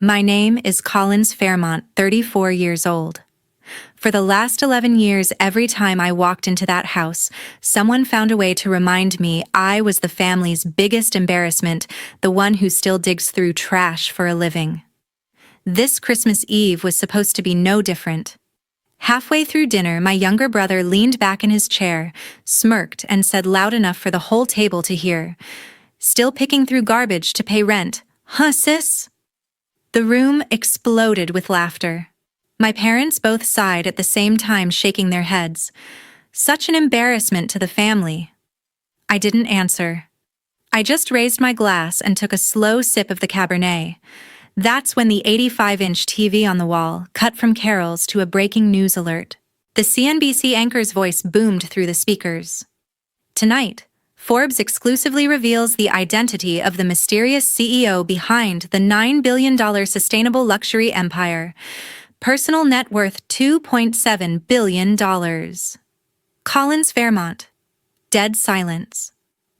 My name is Collins Fairmont, 34 years old. For the last 11 years, every time I walked into that house, someone found a way to remind me I was the family's biggest embarrassment, the one who still digs through trash for a living. This Christmas Eve was supposed to be no different. Halfway through dinner, my younger brother leaned back in his chair, smirked, and said loud enough for the whole table to hear, "Still picking through garbage to pay rent, huh, sis?" The room exploded with laughter. My parents both sighed at the same time, shaking their heads. Such an embarrassment to the family. I didn't answer. I just raised my glass and took a slow sip of the Cabernet. That's when the 85-inch TV on the wall cut from carols to a breaking news alert. The CNBC anchor's voice boomed through the speakers. Tonight, Forbes exclusively reveals the identity of the mysterious CEO behind the $9 billion sustainable luxury empire. Personal net worth $2.7 billion. Collins Fairmont. Dead silence.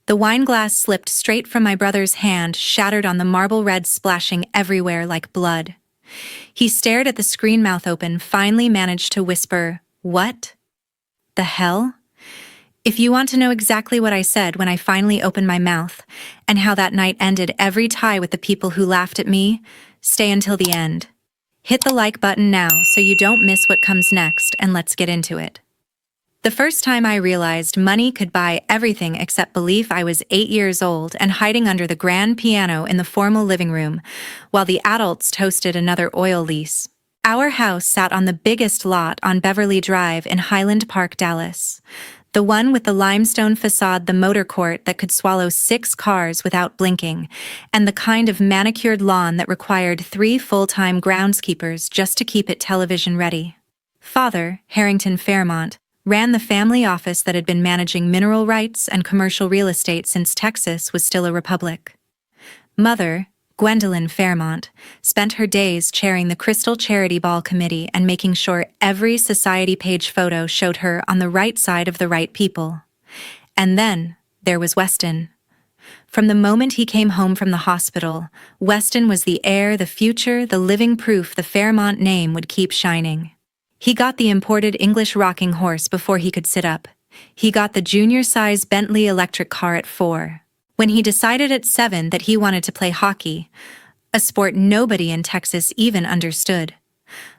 The wine glass slipped straight from my brother's hand, shattered on the marble red, splashing everywhere like blood. He stared at the screen, mouth open, finally managed to whisper, "What the hell?" If you want to know exactly what I said when I finally opened my mouth, and how that night ended every tie with the people who laughed at me, stay until the end. Hit the like button now so you don't miss what comes next, and let's get into it. The first time I realized money could buy everything except belief, I was 8 years old and hiding under the grand piano in the formal living room, while the adults toasted another oil lease. Our house sat on the biggest lot on Beverly Drive in Highland Park, Dallas. The one with the limestone facade, the motor court that could swallow 6 cars without blinking, and the kind of manicured lawn that required 3 full-time groundskeepers just to keep it television ready. Father, Harrington Fairmont, ran the family office that had been managing mineral rights and commercial real estate since Texas was still a republic. Mother, Gwendolyn Fairmont, spent her days chairing the Crystal Charity Ball Committee and making sure every society page photo showed her on the right side of the right people. And then there was Weston. From the moment he came home from the hospital, Weston was the heir, the future, the living proof the Fairmont name would keep shining. He got the imported English rocking horse before he could sit up. He got the junior-size Bentley electric car at 4. When he decided at 7 that he wanted to play hockey, a sport nobody in Texas even understood.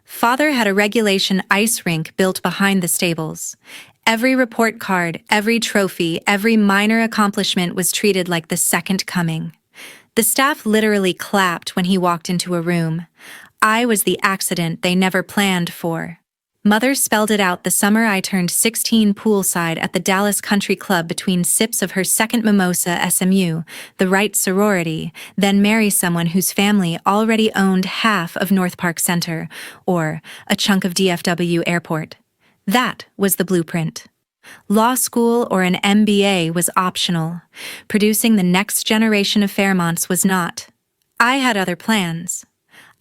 Father had a regulation ice rink built behind the stables. Every report card, every trophy, every minor accomplishment was treated like the second coming. The staff literally clapped when he walked into a room. I was the accident they never planned for. Mother spelled it out the summer I turned 16 poolside at the Dallas Country Club between sips of her second mimosa. SMU, the right sorority, then marry someone whose family already owned half of North Park Center, or a chunk of DFW Airport. That was the blueprint. Law school or an MBA was optional. Producing the next generation of Fairmonts was not. I had other plans.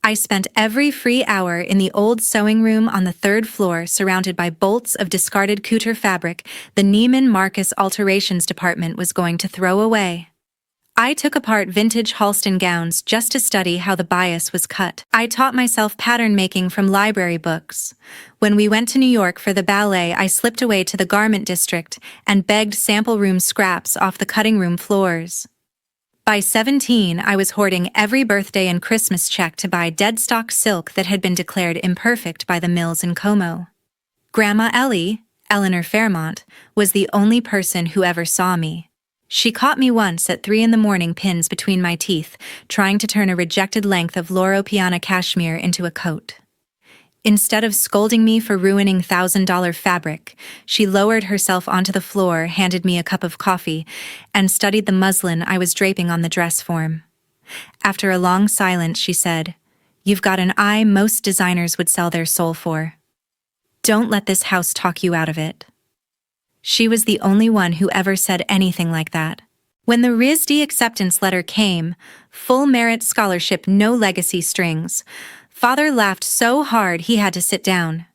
I spent every free hour in the old sewing room on the 3rd floor, surrounded by bolts of discarded couture fabric the Neiman Marcus alterations department was going to throw away. I took apart vintage Halston gowns just to study how the bias was cut. I taught myself pattern making from library books. When we went to New York for the ballet, I slipped away to the garment district and begged sample room scraps off the cutting room floors. By 17, I was hoarding every birthday and Christmas check to buy dead stock silk that had been declared imperfect by the mills in Como. Grandma Ellie, Eleanor Fairmont, was the only person who ever saw me. She caught me once at 3 a.m, pins between my teeth, trying to turn a rejected length of Loro Piana cashmere into a coat. Instead of scolding me for ruining $1,000 fabric, she lowered herself onto the floor, handed me a cup of coffee, and studied the muslin I was draping on the dress form. After a long silence, she said, "You've got an eye most designers would sell their soul for. Don't let this house talk you out of it." She was the only one who ever said anything like that. When the RISD acceptance letter came, full merit scholarship, no legacy strings, Father laughed so hard he had to sit down.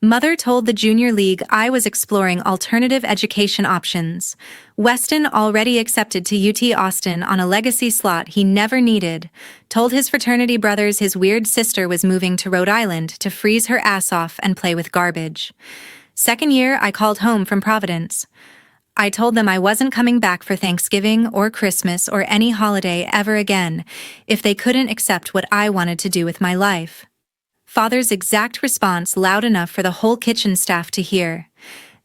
Mother told the junior league I was exploring alternative education options. Weston already accepted to UT Austin on a legacy slot he never needed. Told his fraternity brothers his weird sister was moving to Rhode Island to freeze her ass off and play with garbage. Second year, I called home from Providence. I told them I wasn't coming back for Thanksgiving or Christmas or any holiday ever again if they couldn't accept what I wanted to do with my life. Father's exact response loud enough for the whole kitchen staff to hear.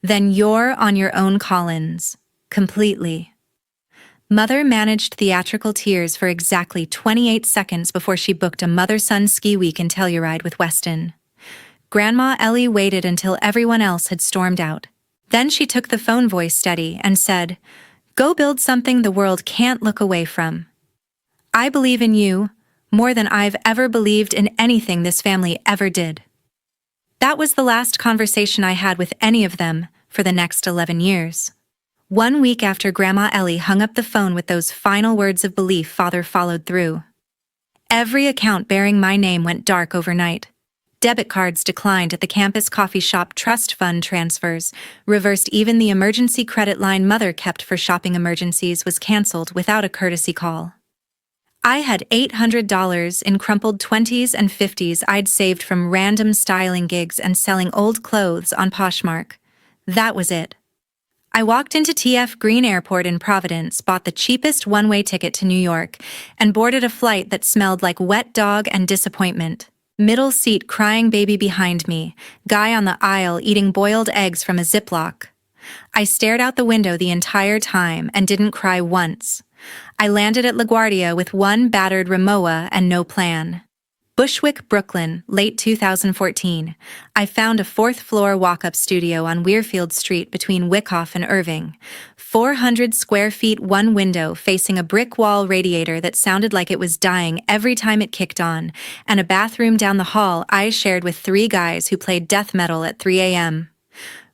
Then you're on your own, Collins. Completely. Mother managed theatrical tears for exactly 28 seconds before she booked a mother-son ski week in Telluride with Weston. Grandma Ellie waited until everyone else had stormed out. Then she took the phone voice steady and said, "Go build something the world can't look away from. I believe in you, more than I've ever believed in anything this family ever did." That was the last conversation I had with any of them for the next 11 years. 1 week after Grandma Ellie hung up the phone with those final words of belief, Father followed through. Every account bearing my name went dark overnight. Debit cards declined at the campus coffee shop, trust fund transfers reversed, even the emergency credit line Mother kept for shopping emergencies was canceled without a courtesy call. I had $800 in crumpled 20s and 50s I'd saved from random styling gigs and selling old clothes on Poshmark. That was it. I walked into TF Green Airport in Providence, bought the cheapest one-way ticket to New York, and boarded a flight that smelled like wet dog and disappointment. Middle seat, crying baby behind me, guy on the aisle eating boiled eggs from a Ziploc. I stared out the window the entire time and didn't cry once. I landed at LaGuardia with one battered Rimowa and no plan. Bushwick, Brooklyn, late 2014. I found a fourth-floor walk-up studio on Weirfield Street between Wyckoff and Irving. 400 square feet, one window facing a brick wall radiator that sounded like it was dying every time it kicked on, and a bathroom down the hall I shared with 3 guys who played death metal at 3 a.m.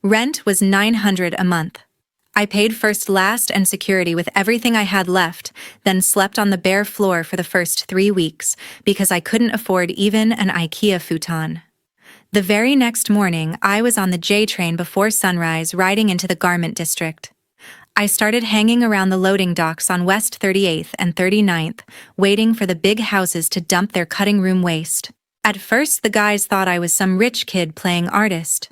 Rent was $900 a month. I paid first, last, and security with everything I had left, then slept on the bare floor for the first 3 weeks because I couldn't afford even an IKEA futon. The very next morning, I was on the J train before sunrise, riding into the garment district. I started hanging around the loading docks on West 38th and 39th, waiting for the big houses to dump their cutting room waste. At first, the guys thought I was some rich kid playing artist.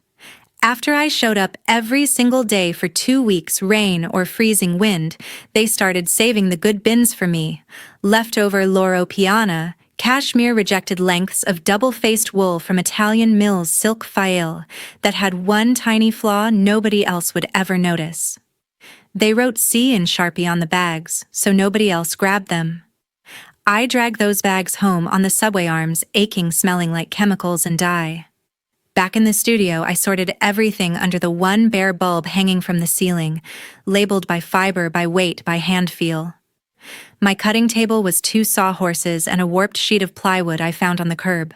After I showed up every single day for 2 weeks, rain or freezing wind, they started saving the good bins for me. Leftover Loro Piana, cashmere rejected lengths of double-faced wool from Italian Mills silk faille that had one tiny flaw nobody else would ever notice. They wrote C in Sharpie on the bags, so nobody else grabbed them. I dragged those bags home on the subway arms, aching, smelling like chemicals and dye. Back in the studio, I sorted everything under the one bare bulb hanging from the ceiling, labeled by fiber, by weight, by hand feel. My cutting table was 2 sawhorses and a warped sheet of plywood I found on the curb.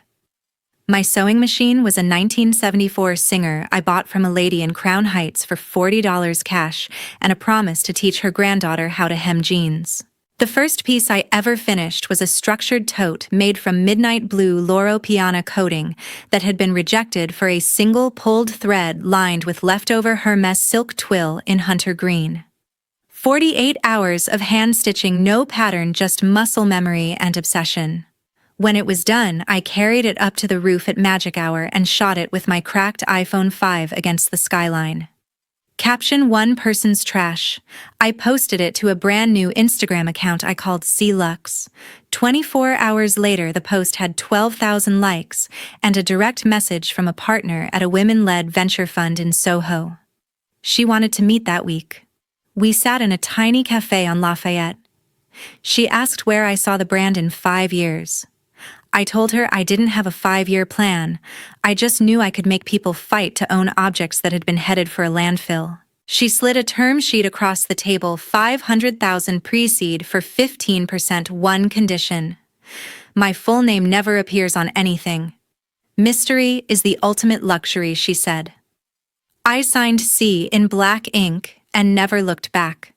My sewing machine was a 1974 Singer I bought from a lady in Crown Heights for $40 cash and a promise to teach her granddaughter how to hem jeans. The first piece I ever finished was a structured tote made from midnight blue Loro Piana coating that had been rejected for a single pulled thread lined with leftover Hermes silk twill in hunter green. 48 hours of hand-stitching, no pattern, just muscle memory and obsession. When it was done, I carried it up to the roof at magic hour and shot it with my cracked iPhone 5 against the skyline. Caption: one person's trash. I posted it to a brand new Instagram account I called C-Lux. 24 hours later, the post had 12,000 likes and a direct message from a partner at a women-led venture fund in Soho. She wanted to meet that week. We sat in a tiny cafe on Lafayette. She asked where I saw the brand in 5 years. I told her I didn't have a 5-year plan. I just knew I could make people fight to own objects that had been headed for a landfill. She slid a term sheet across the table, $500,000 pre-seed for 15%, one condition. My full name never appears on anything. Mystery is the ultimate luxury, she said. I signed C in black ink and never looked back.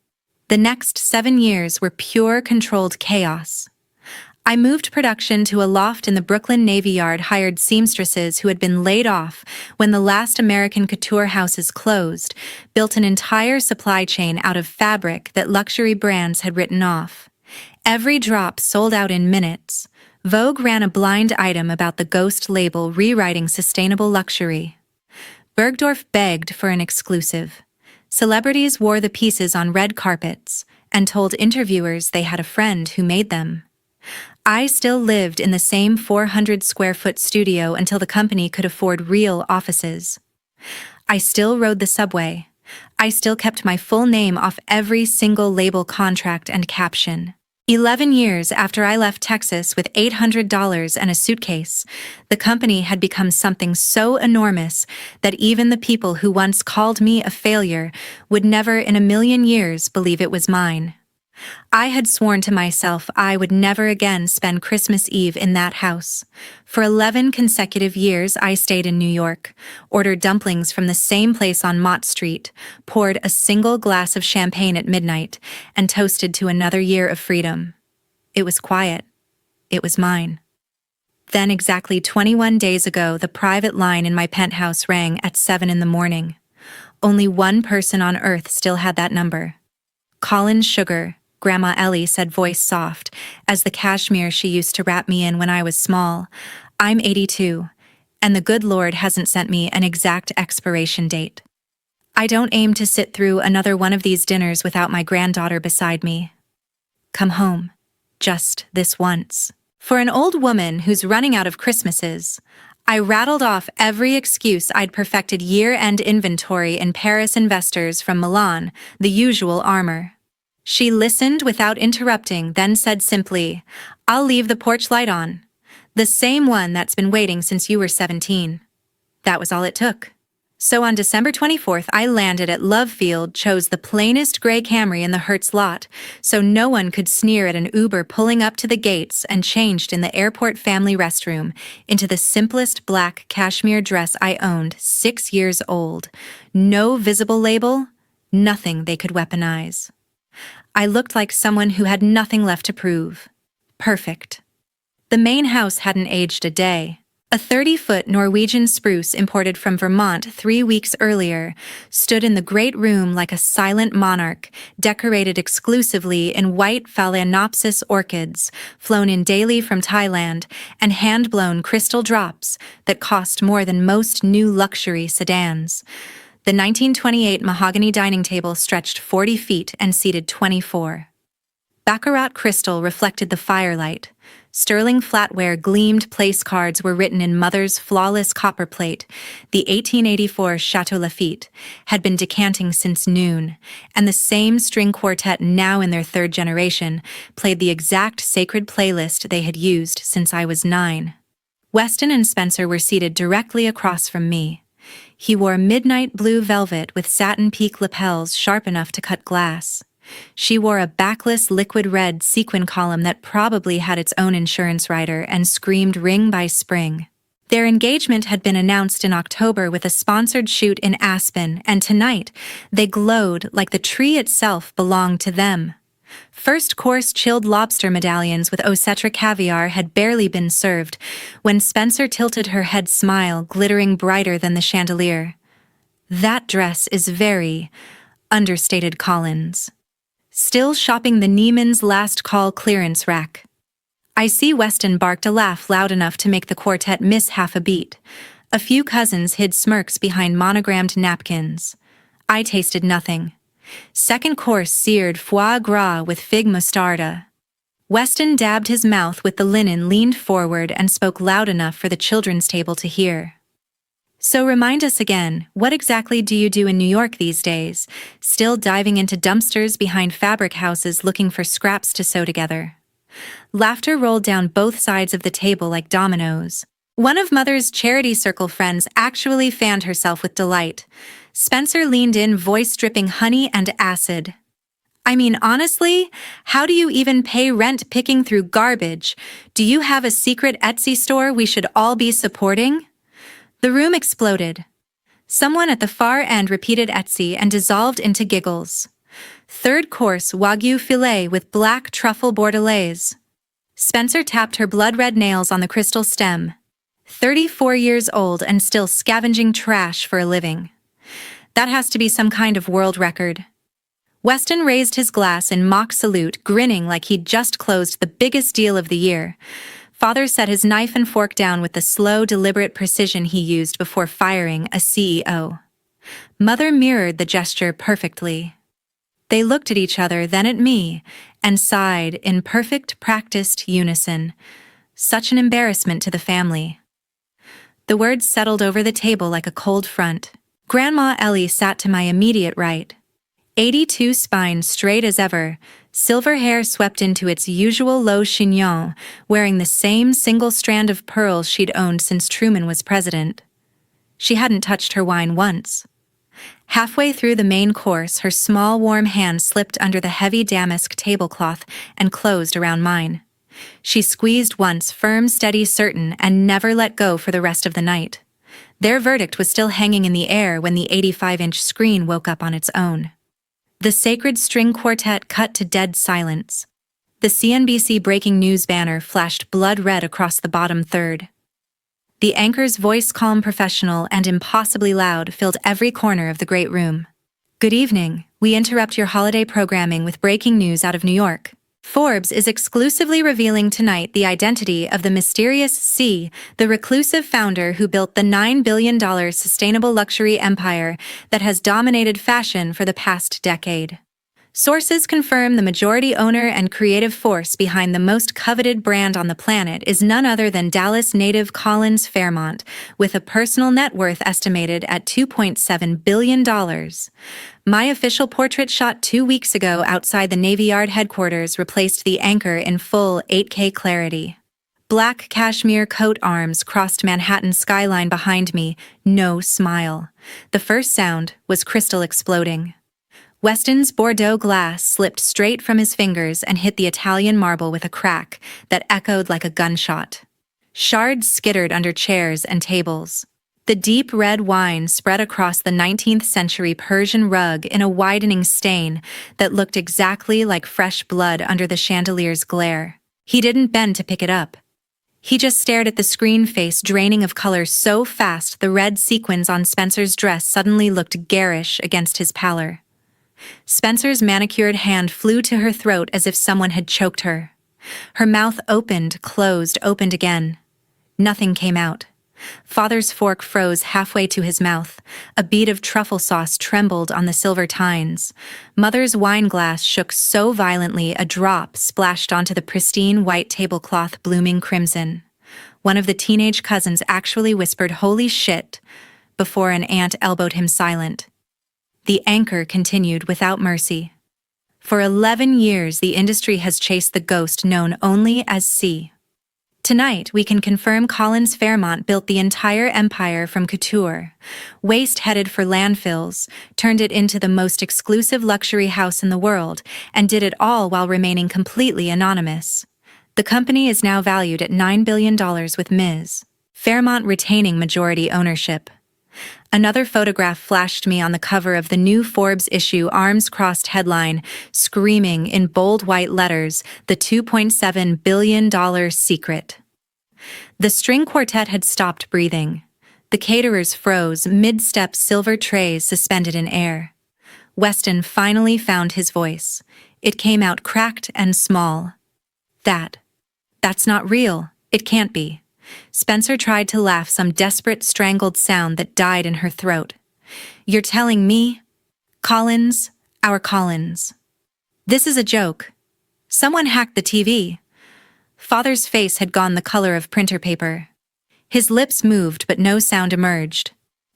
The next 7 years were pure controlled chaos. I moved production to a loft in the Brooklyn Navy Yard, hired seamstresses who had been laid off when the last American couture houses closed, built an entire supply chain out of fabric that luxury brands had written off. Every drop sold out in minutes. Vogue ran a blind item about the ghost label rewriting sustainable luxury. Bergdorf begged for an exclusive. Celebrities wore the pieces on red carpets and told interviewers they had a friend who made them. I still lived in the same 400-square-foot studio until the company could afford real offices. I still rode the subway. I still kept my full name off every single label contract and caption. 11 years after I left Texas with $800 and a suitcase, the company had become something so enormous that even the people who once called me a failure would never in a million years believe it was mine. I had sworn to myself I would never again spend Christmas Eve in that house. For 11 consecutive years I stayed in New York, ordered dumplings from the same place on Mott Street, poured a single glass of champagne at midnight, and toasted to another year of freedom. It was quiet. It was mine. Then exactly 21 days ago, the private line in my penthouse rang at 7 in the morning. Only one person on earth still had that number. Collins Sugar, Grandma Ellie said, voice soft, as the cashmere she used to wrap me in when I was small. I'm 82, and the good Lord hasn't sent me an exact expiration date. I don't aim to sit through another one of these dinners without my granddaughter beside me. Come home. Just this once. For an old woman who's running out of Christmases, I rattled off every excuse I'd perfected year-end inventory in Paris investors from Milan, the usual armor. She listened without interrupting, then said simply, I'll leave the porch light on. The same one that's been waiting since you were 17. That was all it took. So on December 24th, I landed at Love Field, chose the plainest gray Camry in the Hertz lot, so no one could sneer at an Uber pulling up to the gates, and changed in the airport family restroom into the simplest black cashmere dress I owned, 6 years old. No visible label, nothing they could weaponize. I looked like someone who had nothing left to prove. Perfect. The main house hadn't aged a day. A 30-foot Norwegian spruce imported from Vermont 3 weeks earlier stood in the great room like a silent monarch, decorated exclusively in white phalaenopsis orchids, flown in daily from Thailand, and hand-blown crystal drops that cost more than most new luxury sedans. The 1928 mahogany dining table stretched 40 feet and seated 24. Baccarat crystal reflected the firelight. Sterling flatware gleamed place cards were written in Mother's flawless copperplate. The 1884 Chateau Lafite had been decanting since noon, and the same string quartet, now in their third generation, played the exact sacred playlist they had used since I was 9. Weston and Spencer were seated directly across from me. He wore midnight blue velvet with satin peak lapels sharp enough to cut glass. She wore a backless liquid red sequin column that probably had its own insurance rider and screamed ring by spring. Their engagement had been announced in October with a sponsored shoot in Aspen, and tonight they glowed like the tree itself belonged to them. First-course chilled lobster medallions with Osetra caviar had barely been served when Spencer tilted her head, smile glittering brighter than the chandelier. That dress is very, understated Collins. Still shopping the Neiman's last call clearance rack. I see Weston barked a laugh loud enough to make the quartet miss half a beat. A few cousins hid smirks behind monogrammed napkins. I tasted nothing. Second course seared foie gras with fig mostarda. Weston dabbed his mouth with the linen, leaned forward, and spoke loud enough for the children's table to hear. So remind us again, what exactly do you do in New York these days, still diving into dumpsters behind fabric houses looking for scraps to sew together? Laughter rolled down both sides of the table like dominoes. One of Mother's charity circle friends actually fanned herself with delight. Spencer leaned in, voice dripping honey and acid. I mean, honestly, how do you even pay rent picking through garbage? Do you have a secret Etsy store we should all be supporting? The room exploded. Someone at the far end repeated Etsy and dissolved into giggles. Third course Wagyu filet with black truffle bordelaise. Spencer tapped her blood-red nails on the crystal stem. 34 years old and still scavenging trash for a living. That has to be some kind of world record. Weston raised his glass in mock salute, grinning like he'd just closed the biggest deal of the year. Father set his knife and fork down with the slow, deliberate precision he used before firing a CEO. Mother mirrored the gesture perfectly. They looked at each other, then at me, and sighed in perfect, practiced unison. Such an embarrassment to the family. The words settled over the table like a cold front. Grandma Ellie sat to my immediate right. 82 spine straight as ever, silver hair swept into its usual low chignon, wearing the same single strand of pearls she'd owned since Truman was president. She hadn't touched her wine once. Halfway through the main course, her small warm hand slipped under the heavy damask tablecloth and closed around mine. She squeezed once, firm, steady, certain, and never let go for the rest of the night. Their verdict was still hanging in the air when the 85-inch screen woke up on its own. The sacred string quartet cut to dead silence. The CNBC breaking news banner flashed blood red across the bottom third. The anchor's voice, calm, professional, and impossibly loud, filled every corner of the great room. Good evening. We interrupt your holiday programming with breaking news out of New York. Forbes is exclusively revealing tonight the identity of the mysterious C, the reclusive founder who built the $9 billion sustainable luxury empire that has dominated fashion for the past decade. Sources confirm the majority owner and creative force behind the most coveted brand on the planet is none other than Dallas native Collins Fairmont, with a personal net worth estimated at $2.7 billion. My official portrait shot 2 weeks ago outside the Navy Yard headquarters replaced the anchor in full 8K clarity. Black cashmere coat arms crossed Manhattan's skyline behind me, no smile. The first sound was crystal exploding. Weston's Bordeaux glass slipped straight from his fingers and hit the Italian marble with a crack that echoed like a gunshot. Shards skittered under chairs and tables. The deep red wine spread across the 19th century Persian rug in a widening stain that looked exactly like fresh blood under the chandelier's glare. He didn't bend to pick it up. He just stared at the screen, face draining of color so fast the red sequins on Spencer's dress suddenly looked garish against his pallor. Spencer's manicured hand flew to her throat as if someone had choked her. Her mouth opened, closed, opened again. Nothing came out. Father's fork froze halfway to his mouth. A bead of truffle sauce trembled on the silver tines. Mother's wine glass shook so violently a drop splashed onto the pristine white tablecloth, blooming crimson. One of the teenage cousins actually whispered, "Holy shit," before an aunt elbowed him silent. The anchor continued without mercy. For 11 years, the industry has chased the ghost known only as C. Tonight, we can confirm Collins Fairmont built the entire empire from couture, waste headed for landfills, turned it into the most exclusive luxury house in the world, and did it all while remaining completely anonymous. The company is now valued at $9 billion with Ms. Fairmont retaining majority ownership. Another photograph flashed me on the cover of the new Forbes issue, arms crossed headline, screaming in bold white letters, "The $2.7 billion secret." The string quartet had stopped breathing. The caterers froze, mid-step silver trays suspended in air. Weston finally found his voice. It came out cracked and small. That's not real. It can't be." Spencer tried to laugh, some desperate, strangled sound that died in her throat. "You're telling me? Collins, our Collins. This is a joke. Someone hacked the TV." Father's face had gone the color of printer paper. His lips moved, but no sound emerged.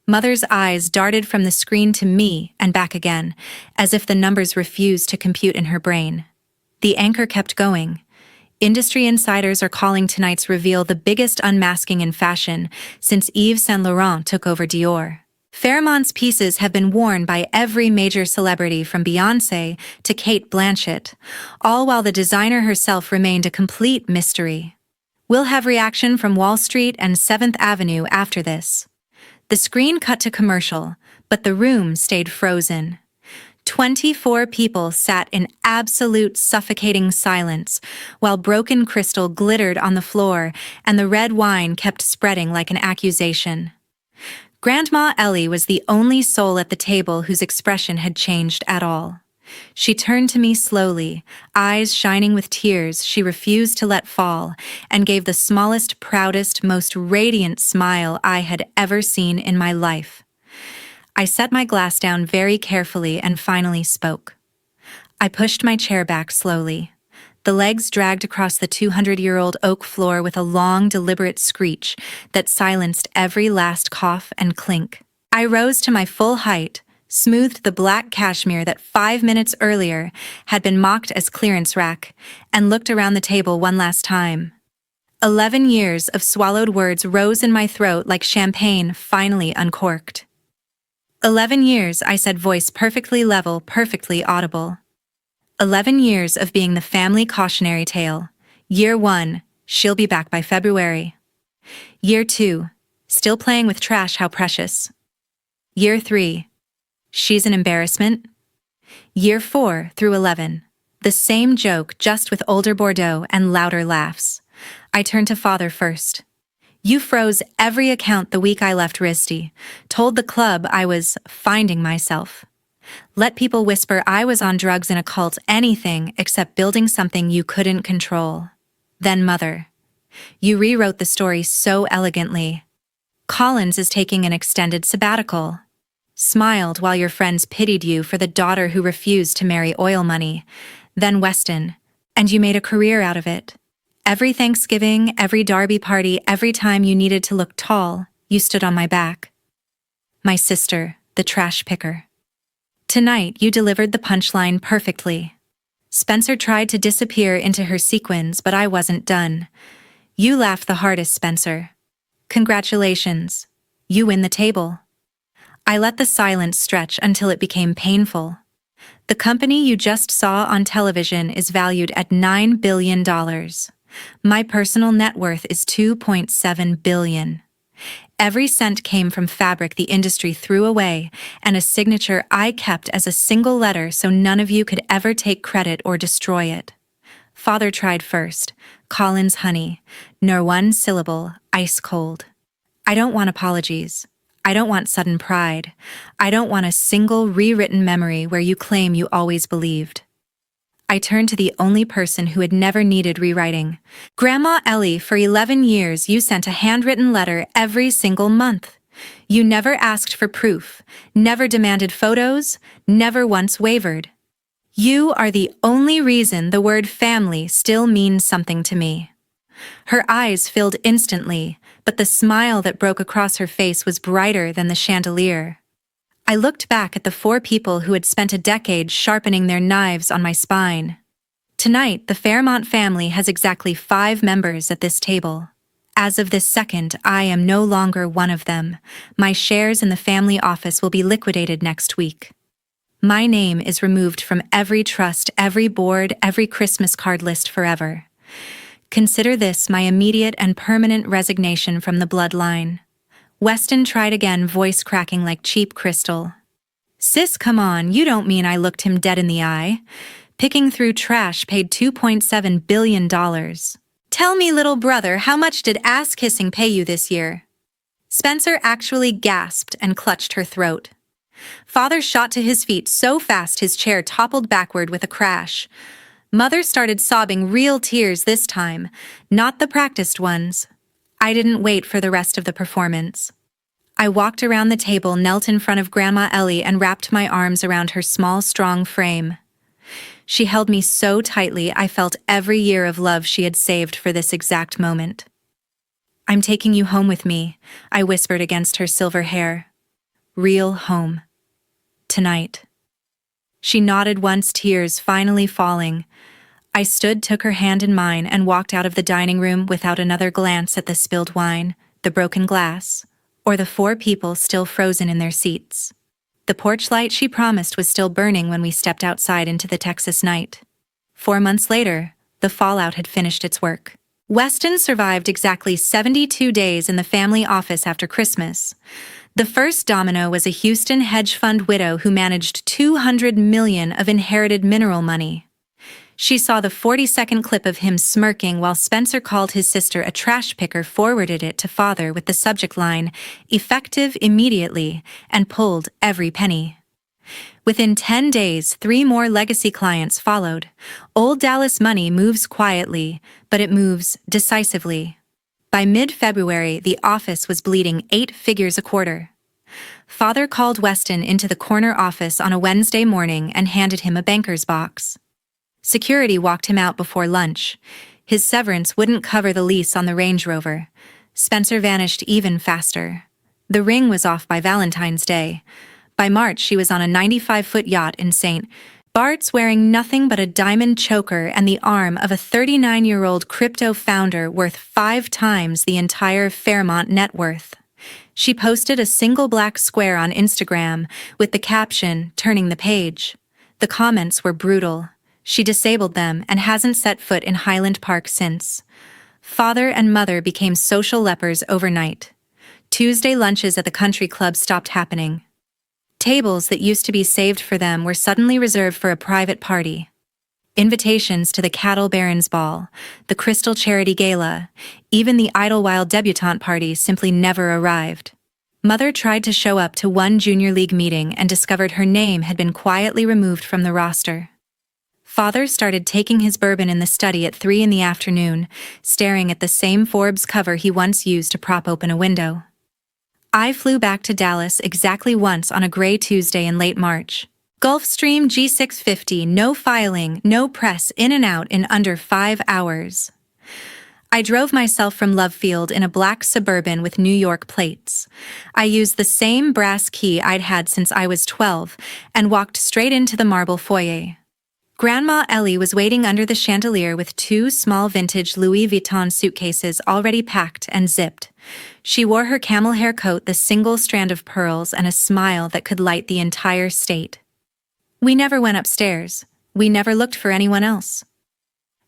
Mother's eyes darted from the screen to me and back again, as if the numbers refused to compute in her brain. The anchor kept going. Industry insiders are calling tonight's reveal the biggest unmasking in fashion since Yves Saint Laurent took over Dior. Fairmont's pieces have been worn by every major celebrity from Beyoncé to Kate Blanchett, all while the designer herself remained a complete mystery. We'll have reaction from Wall Street and 7th Avenue after this. The screen cut to commercial, but the room stayed frozen. 24 people sat in absolute suffocating silence, while broken crystal glittered on the floor and the red wine kept spreading like an accusation. Grandma Ellie was the only soul at the table whose expression had changed at all. She turned to me slowly, eyes shining with tears she refused to let fall, and gave the smallest, proudest, most radiant smile I had ever seen in my life. I set my glass down very carefully and finally spoke. I pushed my chair back slowly. The legs dragged across the 200-year-old oak floor with a long, deliberate screech that silenced every last cough and clink. I rose to my full height, smoothed the black cashmere that 5 minutes earlier had been mocked as clearance rack, and looked around the table one last time. 11 years of swallowed words rose in my throat like champagne finally uncorked. 11 years, I said, voice perfectly level, perfectly audible. 11 years of being the family cautionary tale. Year 1, she'll be back by February. Year 2, still playing with trash, how precious. Year 3, she's an embarrassment. Year 4 through 11, the same joke, just with older Bordeaux and louder laughs. I turned to father first. You froze every account the week I left RISD, told the club I was finding myself. Let people whisper I was on drugs in a cult, anything except building something you couldn't control. Then mother. You rewrote the story so elegantly. Collins is taking an extended sabbatical. Smiled while your friends pitied you for the daughter who refused to marry oil money. Then Weston. And you made a career out of it. Every Thanksgiving, every Derby party, every time you needed to look tall, you stood on my back. My sister, the trash picker. Tonight, you delivered the punchline perfectly. Spencer tried to disappear into her sequins, but I wasn't done. You laughed the hardest, Spencer. Congratulations. You win the table. I let the silence stretch until it became painful. The company you just saw on television is valued at $9 billion. My personal net worth is $2.7 billion. Every cent came from fabric the industry threw away, and a signature I kept as a single letter so none of you could ever take credit or destroy it. Father tried first, Collins honey, nor one syllable, ice cold. I don't want apologies. I don't want sudden pride. I don't want a single rewritten memory where you claim you always believed. I turned to the only person who had never needed rewriting. Grandma Ellie, for 11 years you sent a handwritten letter every single month. You never asked for proof, never demanded photos, never once wavered. You are the only reason the word family still means something to me. Her eyes filled instantly, but the smile that broke across her face was brighter than the chandelier. I looked back at the 4 people who had spent a decade sharpening their knives on my spine. Tonight, the Fairmont family has exactly 5 members at this table. As of this second, I am no longer one of them. My shares in the family office will be liquidated next week. My name is removed from every trust, every board, every Christmas card list forever. Consider this my immediate and permanent resignation from the bloodline. Weston tried again, voice cracking like cheap crystal. Sis, come on, you don't mean I looked him dead in the eye. Picking through trash paid $2.7 billion. Tell me, little brother, how much did ass-kissing pay you this year? Spencer actually gasped and clutched her throat. Father shot to his feet so fast his chair toppled backward with a crash. Mother started sobbing, real tears this time, not the practiced ones. I didn't wait for the rest of the performance. I walked around the table, knelt in front of Grandma Ellie, and wrapped my arms around her small, strong frame. She held me so tightly I felt every year of love she had saved for this exact moment. I'm taking you home with me, I whispered against her silver hair. Real home. Tonight. She nodded once, tears finally falling. I stood, took her hand in mine, and walked out of the dining room without another glance at the spilled wine, the broken glass, or the 4 people still frozen in their seats. The porch light she promised was still burning when we stepped outside into the Texas night. 4 months later, the fallout had finished its work. Weston survived exactly 72 days in the family office after Christmas. The first domino was a Houston hedge fund widow who managed $200 million of inherited mineral money. She saw the 40-second clip of him smirking while Spencer called his sister a trash picker, forwarded it to father with the subject line, "Effective immediately," and pulled every penny. Within 10 days, 3 more legacy clients followed. Old Dallas money moves quietly, but it moves decisively. By mid-February, the office was bleeding 8 figures a quarter. Father called Weston into the corner office on a Wednesday morning and handed him a banker's box. Security walked him out before lunch. His severance wouldn't cover the lease on the Range Rover. Spencer vanished even faster. The ring was off by Valentine's Day. By March, she was on a 95-foot yacht in St. Bart's wearing nothing but a diamond choker and the arm of a 39-year-old crypto founder worth 5 times the entire Fairmont net worth. She posted a single black square on Instagram with the caption, "Turning the page." The comments were brutal. She disabled them and hasn't set foot in Highland Park since. Father and mother became social lepers overnight. Tuesday lunches at the country club stopped happening. Tables that used to be saved for them were suddenly reserved for a private party. Invitations to the Cattle Barons Ball, the Crystal Charity Gala, even the Idlewild debutante party simply never arrived. Mother tried to show up to one junior league meeting and discovered her name had been quietly removed from the roster. Father started taking his bourbon in the study at 3 in the afternoon, staring at the same Forbes cover he once used to prop open a window. I flew back to Dallas exactly once on a gray Tuesday in late March. Gulfstream G650, no filing, no press, in and out in under 5 hours. I drove myself from Love Field in a black Suburban with New York plates. I used the same brass key I'd had since I was 12 and walked straight into the marble foyer. Grandma Ellie was waiting under the chandelier with 2 small vintage Louis Vuitton suitcases already packed and zipped. She wore her camel hair coat, the single strand of pearls, and a smile that could light the entire state. We never went upstairs. We never looked for anyone else.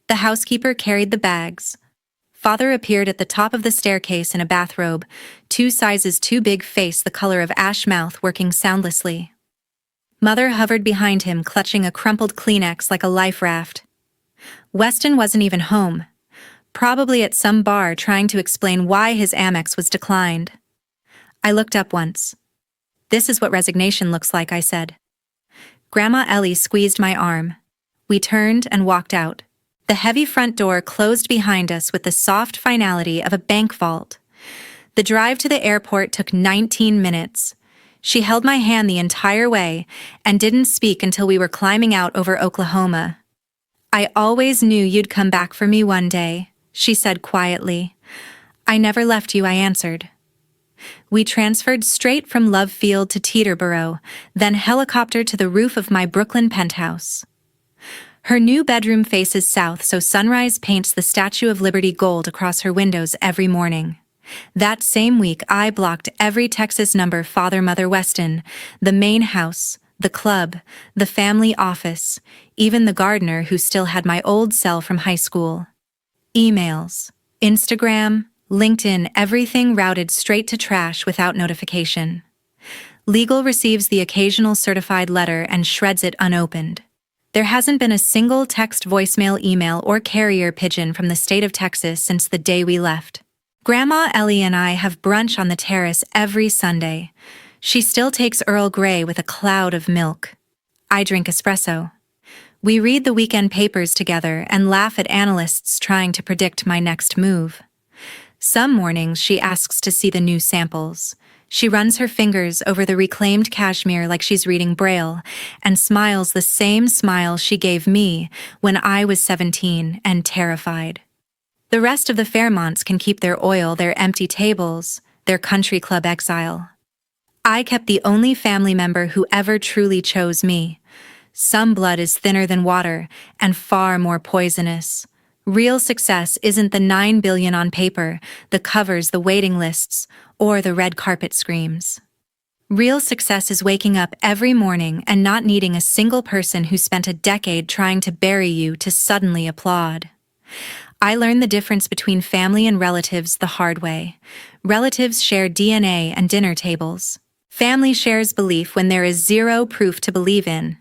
The housekeeper carried the bags. Father appeared at the top of the staircase in a bathrobe, 2 sizes too big, face the color of ash mouth, working soundlessly. Mother hovered behind him, clutching a crumpled Kleenex like a life raft. Weston wasn't even home. Probably at some bar trying to explain why his Amex was declined. I looked up once. "This is what resignation looks like," I said. Grandma Ellie squeezed my arm. We turned and walked out. The heavy front door closed behind us with the soft finality of a bank vault. The drive to the airport took 19 minutes. She held my hand the entire way and didn't speak until we were climbing out over Oklahoma. "I always knew you'd come back for me one day," she said quietly. "I never left you," I answered. We transferred straight from Love Field to Teterboro, then helicoptered to the roof of my Brooklyn penthouse. Her new bedroom faces south, so sunrise paints the Statue of Liberty gold across her windows every morning. That same week, I blocked every Texas number: Father, Mother, Weston, the main house, the club, the family office, even the gardener who still had my old cell from high school. Emails, Instagram, LinkedIn, everything routed straight to trash without notification. Legal receives the occasional certified letter and shreds it unopened. There hasn't been a single text, voicemail, email, or carrier pigeon from the state of Texas since the day we left. Grandma Ellie and I have brunch on the terrace every Sunday. She still takes Earl Grey with a cloud of milk. I drink espresso. We read the weekend papers together and laugh at analysts trying to predict my next move. Some mornings she asks to see the new samples. She runs her fingers over the reclaimed cashmere like she's reading Braille and smiles the same smile she gave me when I was 17 and terrified. The rest of the Fairmonts can keep their oil, their empty tables, their country club exile. I kept the only family member who ever truly chose me. Some blood is thinner than water and far more poisonous. Real success isn't the 9 billion on paper, the covers, the waiting lists, or the red carpet screams. Real success is waking up every morning and not needing a single person who spent a decade trying to bury you to suddenly applaud. I learned the difference between family and relatives the hard way. Relatives share DNA and dinner tables. Family shares belief when there is zero proof to believe in.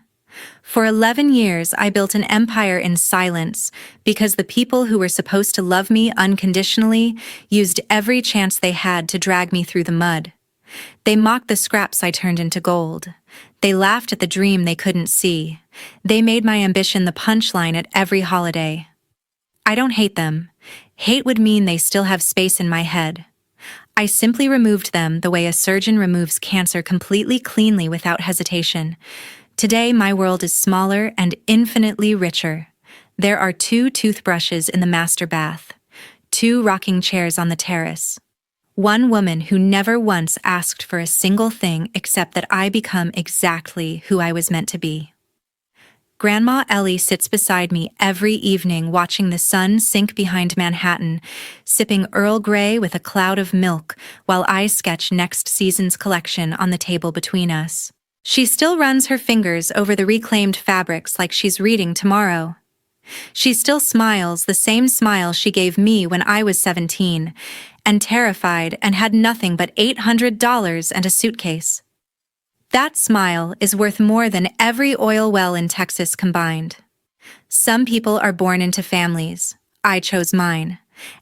For 11 years, I built an empire in silence because the people who were supposed to love me unconditionally used every chance they had to drag me through the mud. They mocked the scraps I turned into gold. They laughed at the dream they couldn't see. They made my ambition the punchline at every holiday. I don't hate them. Hate would mean they still have space in my head. I simply removed them the way a surgeon removes cancer completely cleanly without hesitation. Today, my world is smaller and infinitely richer. There are 2 toothbrushes in the master bath, 2 rocking chairs on the terrace. One woman who never once asked for a single thing except that I become exactly who I was meant to be. Grandma Ellie sits beside me every evening watching the sun sink behind Manhattan, sipping Earl Grey with a cloud of milk while I sketch next season's collection on the table between us. She still runs her fingers over the reclaimed fabrics like she's reading tomorrow. She still smiles the same smile she gave me when I was 17, and terrified and had nothing but $800 and a suitcase. That smile is worth more than every oil well in Texas combined. Some people are born into families. I chose mine.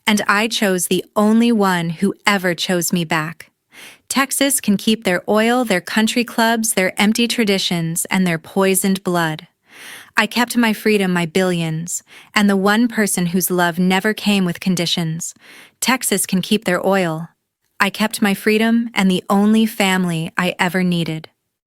And I chose the only one who ever chose me back. Texas can keep their oil, their country clubs, their empty traditions, and their poisoned blood. I kept my freedom, my billions, and the one person whose love never came with conditions. Texas can keep their oil. I kept my freedom and the only family I ever needed.